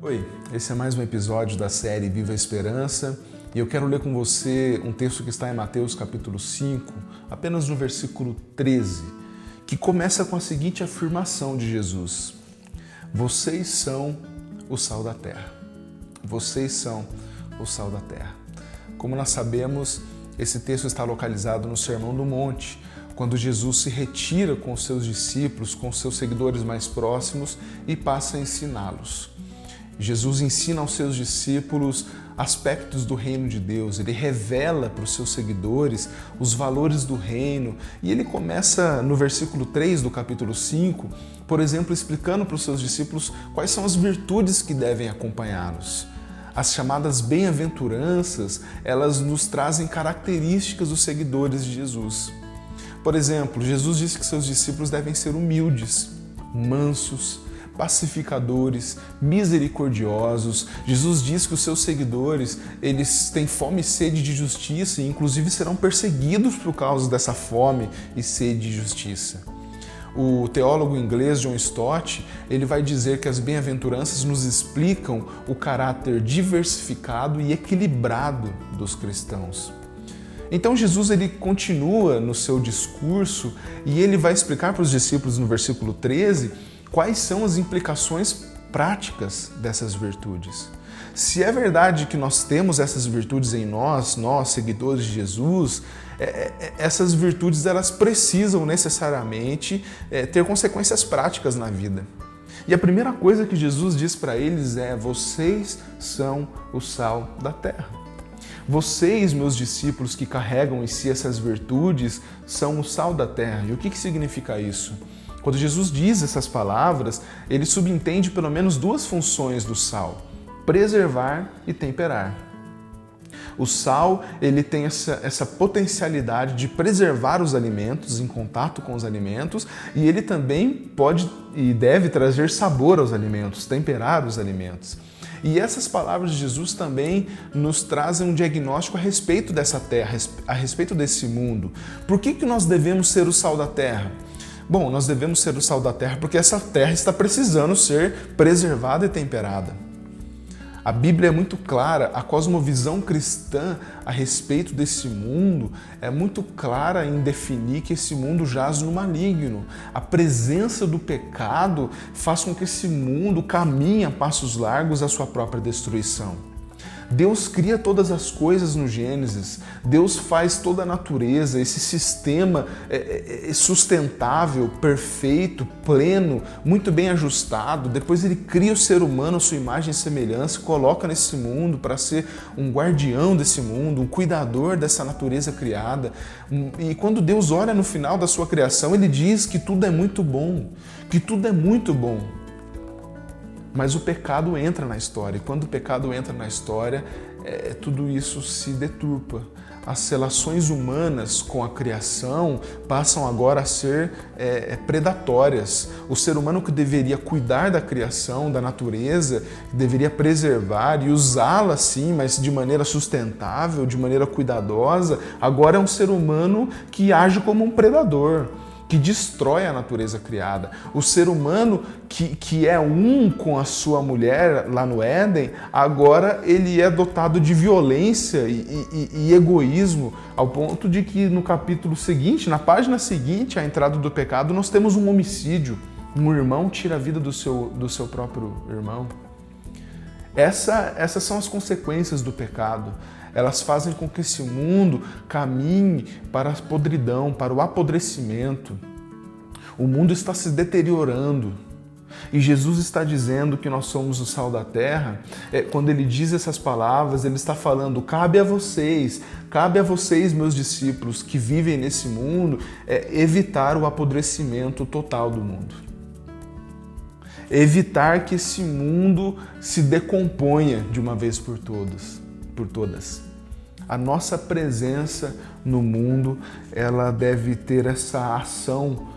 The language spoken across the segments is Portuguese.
Oi, esse é mais um episódio da série Viva a Esperança e eu quero ler com você um texto que está em Mateus capítulo 5, apenas no versículo 13, que começa com a seguinte afirmação de Jesus: vocês são o sal da terra. Vocês são o sal da terra. Como nós sabemos, esse texto está localizado no Sermão do Monte, quando Jesus se retira com os seus discípulos, com os seus seguidores mais próximos e passa a ensiná-los. Jesus ensina aos seus discípulos aspectos do reino de Deus, ele revela para os seus seguidores os valores do reino e ele começa no versículo 3 do capítulo 5, por exemplo, explicando para os seus discípulos quais são as virtudes que devem acompanhá-los. As chamadas bem-aventuranças, elas nos trazem características dos seguidores de Jesus. Por exemplo, Jesus disse que seus discípulos devem ser humildes, mansos, pacificadores, misericordiosos. Jesus diz que os seus seguidores, eles têm fome e sede de justiça e inclusive serão perseguidos por causa dessa fome e sede de justiça. O teólogo inglês John Stott, ele vai dizer que as bem-aventuranças nos explicam o caráter diversificado e equilibrado dos cristãos. Então Jesus ele continua no seu discurso e ele vai explicar para os discípulos no versículo 13 quais são as implicações práticas dessas virtudes. Se é verdade que nós temos essas virtudes em nós seguidores de Jesus, essas virtudes elas precisam necessariamente ter consequências práticas na vida. E a primeira coisa que Jesus diz para eles é: vocês são o sal da terra. Vocês, meus discípulos que carregam em si essas virtudes, são o sal da terra. E o que significa isso? Quando Jesus diz essas palavras, ele subentende pelo menos duas funções do sal: preservar e temperar. O sal ele tem essa potencialidade de preservar os alimentos, em contato com os alimentos, e ele também pode e deve trazer sabor aos alimentos, temperar os alimentos. E essas palavras de Jesus também nos trazem um diagnóstico a respeito dessa terra, a respeito desse mundo. Por que nós devemos ser o sal da terra? Bom, nós devemos ser o sal da terra porque essa terra está precisando ser preservada e temperada. A Bíblia é muito clara, a cosmovisão cristã a respeito desse mundo é muito clara em definir que esse mundo jaz no maligno. A presença do pecado faz com que esse mundo caminhe a passos largos à sua própria destruição. Deus cria todas as coisas no Gênesis, Deus faz toda a natureza, esse sistema sustentável, perfeito, pleno, muito bem ajustado. Depois ele cria o ser humano à sua imagem e semelhança, coloca nesse mundo para ser um guardião desse mundo, um cuidador dessa natureza criada. E quando Deus olha no final da sua criação, ele diz que tudo é muito bom, que tudo é muito bom. Mas o pecado entra na história, e quando o pecado entra na história, tudo isso se deturpa. As relações humanas com a criação passam agora a ser predatórias. O ser humano que deveria cuidar da criação, da natureza, que deveria preservar e usá-la sim, mas de maneira sustentável, de maneira cuidadosa, agora é um ser humano que age como um predador, que destrói a natureza criada. O ser humano que é um com a sua mulher lá no Éden, agora ele é dotado de violência e egoísmo, ao ponto de que no capítulo seguinte, na página seguinte à entrada do pecado, nós temos um homicídio. Um irmão tira a vida do seu próprio irmão. Essas são as consequências do pecado. Elas fazem com que esse mundo caminhe para a podridão, para o apodrecimento. O mundo está se deteriorando. E Jesus está dizendo que nós somos o sal da terra. Quando ele diz essas palavras, ele está falando: cabe a vocês, meus discípulos que vivem nesse mundo, evitar o apodrecimento total do mundo. Evitar que esse mundo se decomponha de uma vez por todas. A nossa presença no mundo, ela deve ter essa ação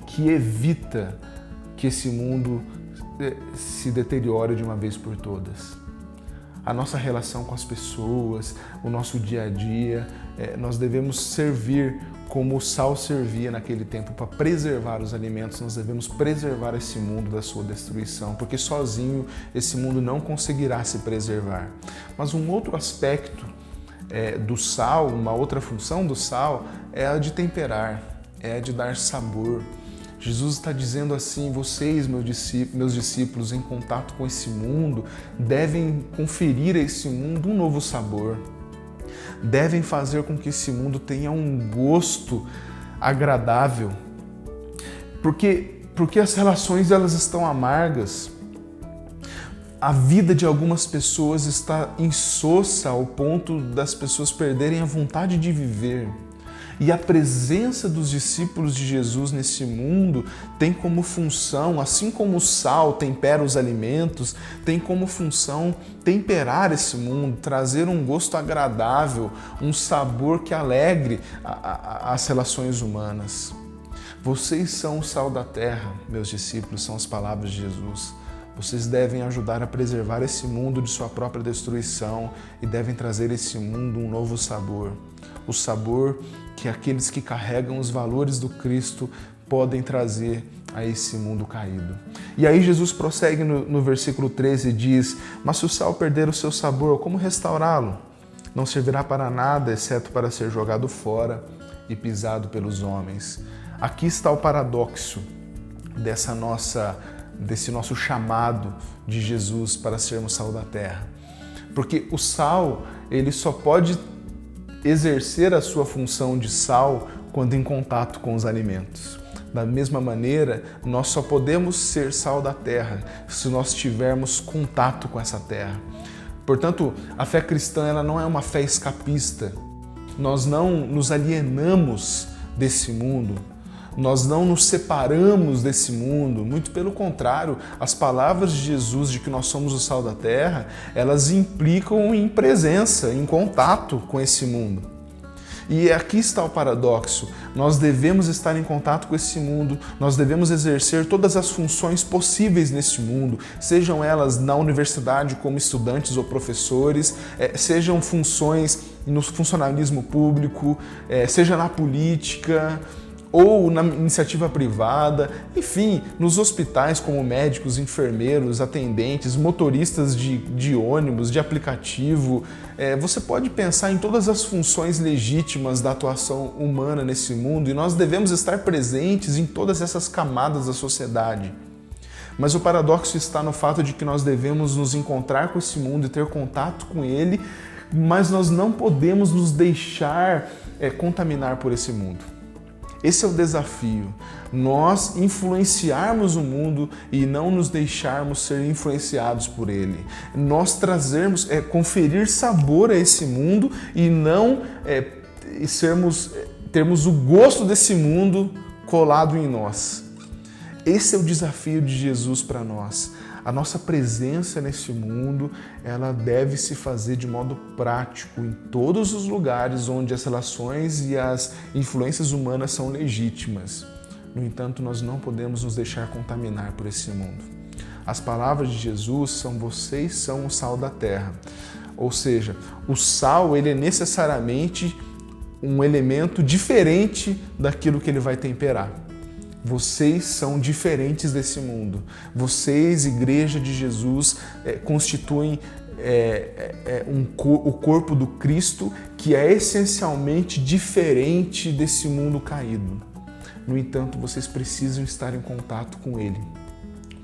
que evita que esse mundo se deteriore de uma vez por todas. a nossa relação com as pessoas, o nosso dia a dia. Nós devemos servir como o sal servia naquele tempo para preservar os alimentos. Nós devemos preservar esse mundo da sua destruição, porque sozinho esse mundo não conseguirá se preservar. Mas um outro aspecto do sal, uma outra função do sal, é a de temperar, é a de dar sabor. Jesus está dizendo assim: vocês, meus discípulos, em contato com esse mundo, devem conferir a esse mundo um novo sabor. Devem fazer com que esse mundo tenha um gosto agradável. Porque as relações elas estão amargas. A vida de algumas pessoas está insossa ao ponto das pessoas perderem a vontade de viver. E a presença dos discípulos de Jesus nesse mundo tem como função, assim como o sal tempera os alimentos, tem como função temperar esse mundo, trazer um gosto agradável, um sabor que alegre as relações humanas. Vocês são o sal da terra, meus discípulos, são as palavras de Jesus. Vocês devem ajudar a preservar esse mundo de sua própria destruição e devem trazer a esse mundo um novo sabor. O sabor que aqueles que carregam os valores do Cristo podem trazer a esse mundo caído. E aí Jesus prossegue no versículo 13 e diz: mas se o sal perder o seu sabor, como restaurá-lo? Não servirá para nada, exceto para ser jogado fora e pisado pelos homens. Aqui está o paradoxo desse nosso chamado de Jesus para sermos sal da terra. Porque o sal, ele só pode exercer a sua função de sal quando em contato com os alimentos. Da mesma maneira, nós só podemos ser sal da terra se nós tivermos contato com essa terra. Portanto, a fé cristã ela não é uma fé escapista. Nós não nos alienamos desse mundo. Nós não nos separamos desse mundo, muito pelo contrário, as palavras de Jesus de que nós somos o sal da terra, elas implicam em presença, em contato com esse mundo. E aqui está o paradoxo, nós devemos estar em contato com esse mundo, nós devemos exercer todas as funções possíveis nesse mundo, sejam elas na universidade como estudantes ou professores, sejam funções no funcionalismo público, seja na política, ou na iniciativa privada, enfim, nos hospitais como médicos, enfermeiros, atendentes, motoristas de ônibus, de aplicativo. Você pode pensar em todas as funções legítimas da atuação humana nesse mundo e nós devemos estar presentes em todas essas camadas da sociedade. Mas o paradoxo está no fato de que nós devemos nos encontrar com esse mundo e ter contato com ele, mas nós não podemos nos deixar contaminar por esse mundo. Esse é o desafio, nós influenciarmos o mundo e não nos deixarmos ser influenciados por ele. Nós trazermos, conferir sabor a esse mundo e não termos o gosto desse mundo colado em nós. Esse é o desafio de Jesus para nós. A nossa presença nesse mundo, ela deve se fazer de modo prático em todos os lugares onde as relações e as influências humanas são legítimas. No entanto, nós não podemos nos deixar contaminar por esse mundo. As palavras de Jesus são: vocês são o sal da terra. Ou seja, o sal ele é necessariamente um elemento diferente daquilo que ele vai temperar. Vocês são diferentes desse mundo. Vocês, Igreja de Jesus, constituem o corpo do Cristo, que é essencialmente diferente desse mundo caído. No entanto, vocês precisam estar em contato com Ele,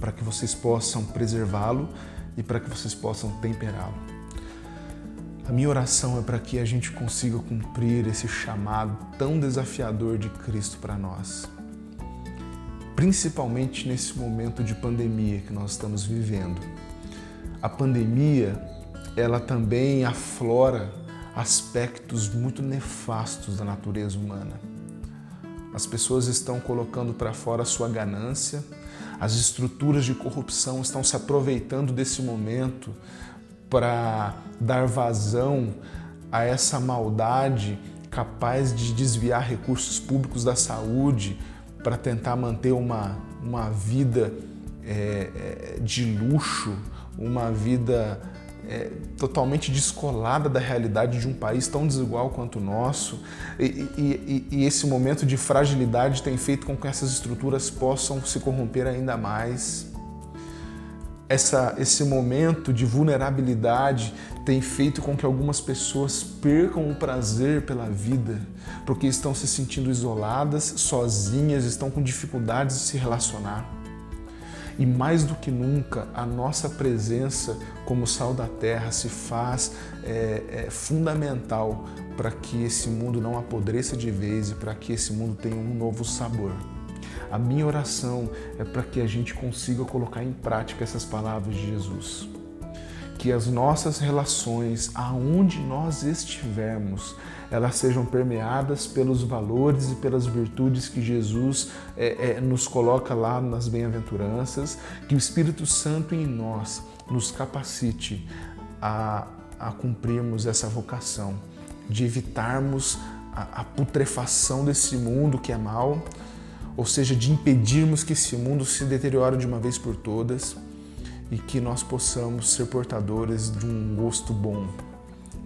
para que vocês possam preservá-lo e para que vocês possam temperá-lo. A minha oração é para que a gente consiga cumprir esse chamado tão desafiador de Cristo para nós. Principalmente nesse momento de pandemia que nós estamos vivendo. A pandemia, ela também aflora aspectos muito nefastos da natureza humana. As pessoas estão colocando para fora a sua ganância, as estruturas de corrupção estão se aproveitando desse momento para dar vazão a essa maldade capaz de desviar recursos públicos da saúde, para tentar manter uma vida de luxo, uma vida totalmente descolada da realidade de um país tão desigual quanto o nosso, e esse momento de fragilidade tem feito com que essas estruturas possam se corromper ainda mais. Esse momento de vulnerabilidade tem feito com que algumas pessoas percam o prazer pela vida, porque estão se sentindo isoladas, sozinhas, estão com dificuldades de se relacionar. E mais do que nunca, a nossa presença como sal da terra se faz fundamental para que esse mundo não apodreça de vez e para que esse mundo tenha um novo sabor. A minha oração é para que a gente consiga colocar em prática essas palavras de Jesus. Que as nossas relações, aonde nós estivermos, elas sejam permeadas pelos valores e pelas virtudes que Jesus nos coloca lá nas bem-aventuranças, que o Espírito Santo em nós nos capacite a cumprirmos essa vocação, de evitarmos a putrefação desse mundo que é mau, ou seja, de impedirmos que esse mundo se deteriore de uma vez por todas e que nós possamos ser portadores de um gosto bom,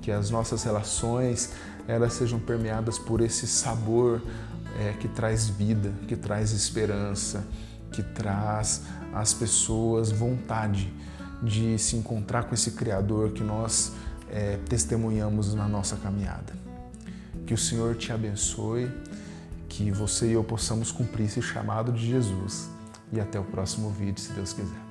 que as nossas relações elas sejam permeadas por esse sabor que traz vida, que traz esperança, que traz às pessoas vontade de se encontrar com esse Criador que nós testemunhamos na nossa caminhada. Que o Senhor te abençoe, que você e eu possamos cumprir esse chamado de Jesus. E até o próximo vídeo, se Deus quiser.